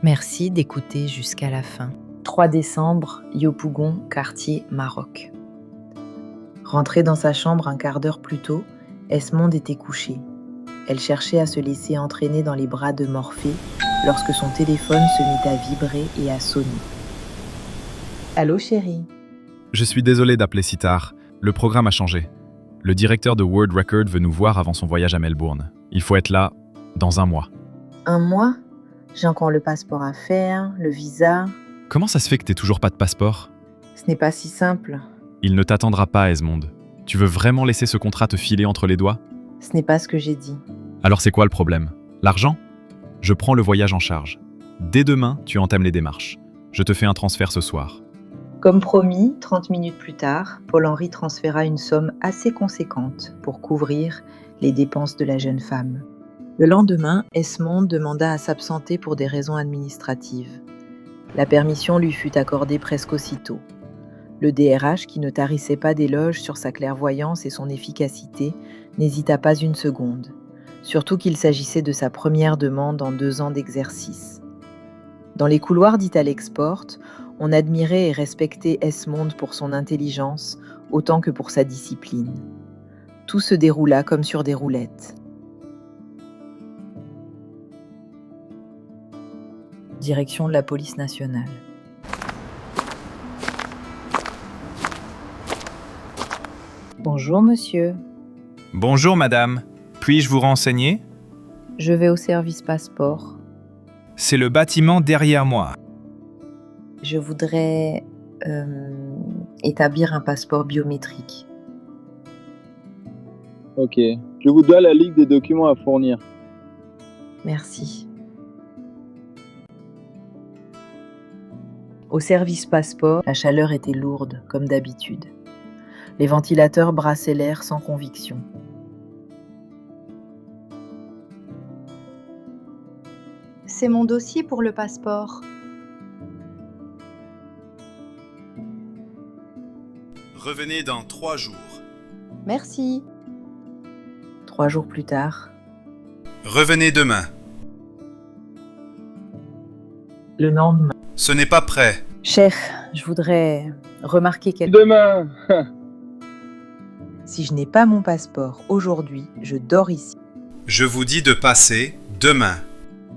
Merci d'écouter jusqu'à la fin. 3 décembre, Yopougon, quartier Maroc. Rentrée dans sa chambre un quart d'heure plus tôt, Esmonde était couchée. Elle cherchait à se laisser entraîner dans les bras de Morphée lorsque son téléphone se mit à vibrer et à sonner. Allô chérie? Je suis désolé d'appeler si tard. Le programme a changé. Le directeur de World Record veut nous voir avant son voyage à Melbourne. Il faut être là dans un mois. Un mois? J'ai encore le passeport à faire, le visa. Comment ça se fait que t'aies toujours pas de passeport? Ce n'est pas si simple. Il ne t'attendra pas, Esmonde. Tu veux vraiment laisser ce contrat te filer entre les doigts? Ce n'est pas ce que j'ai dit. Alors c'est quoi le problème? L'argent? Je prends le voyage en charge. Dès demain, tu entames les démarches. Je te fais un transfert ce soir. Comme promis, 30 minutes plus tard, Paul-Henri transféra une somme assez conséquente pour couvrir les dépenses de la jeune femme. Le lendemain, Esmonde demanda à s'absenter pour des raisons administratives. La permission lui fut accordée presque aussitôt. Le DRH, qui ne tarissait pas d'éloges sur sa clairvoyance et son efficacité, n'hésita pas une seconde, surtout qu'il s'agissait de sa première demande en 2 ans d'exercice. Dans les couloirs d'Italexport, on admirait et respectait Esmonde pour son intelligence autant que pour sa discipline. Tout se déroula comme sur des roulettes. Direction de la police nationale. Bonjour monsieur, Bonjour madame, puis-je vous renseigner? je vais au service passeport. C'est le bâtiment derrière moi. Je voudrais établir un passeport biométrique. Ok. Je vous dois la liste des documents à fournir. Merci. Au service passeport, la chaleur était lourde, comme d'habitude. Les ventilateurs brassaient l'air sans conviction. C'est mon dossier pour le passeport. Revenez dans 3 jours. Merci. 3 jours plus tard, Revenez demain. le lendemain. Ce n'est pas prêt. Cher, je voudrais remarquer quelque Demain. Si je n'ai pas mon passeport aujourd'hui, je dors ici. Je vous dis de passer demain.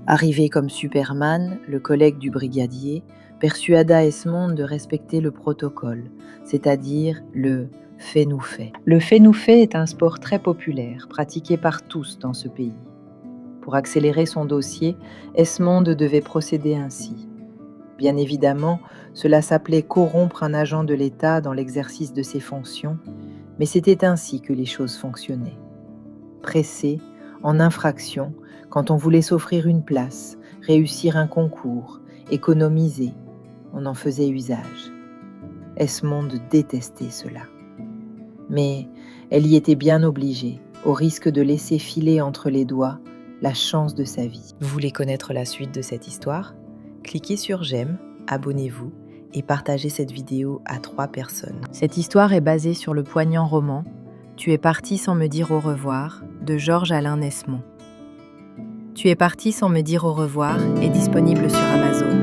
Arrivé comme Superman, le collègue du brigadier persuada Esmonde de respecter le protocole, c'est-à-dire le « fais-nous fait ». Le « fais-nous fait » est un sport très populaire, pratiqué par tous dans ce pays. Pour accélérer son dossier, Esmonde devait procéder ainsi. Bien évidemment, cela s'appelait corrompre un agent de l'État dans l'exercice de ses fonctions, mais c'était ainsi que les choses fonctionnaient. Pressé, en infraction, quand on voulait s'offrir une place, réussir un concours, économiser, on en faisait usage. Esmonde détestait cela. Mais elle y était bien obligée, au risque de laisser filer entre les doigts la chance de sa vie. Vous voulez connaître la suite de cette histoire? Cliquez sur j'aime, abonnez-vous et partagez cette vidéo à 3 personnes. Cette histoire est basée sur le poignant roman « Tu es parti sans me dire au revoir » de Georges-Alain Nesmond. Tu es parti sans me dire au revoir est disponible sur Amazon.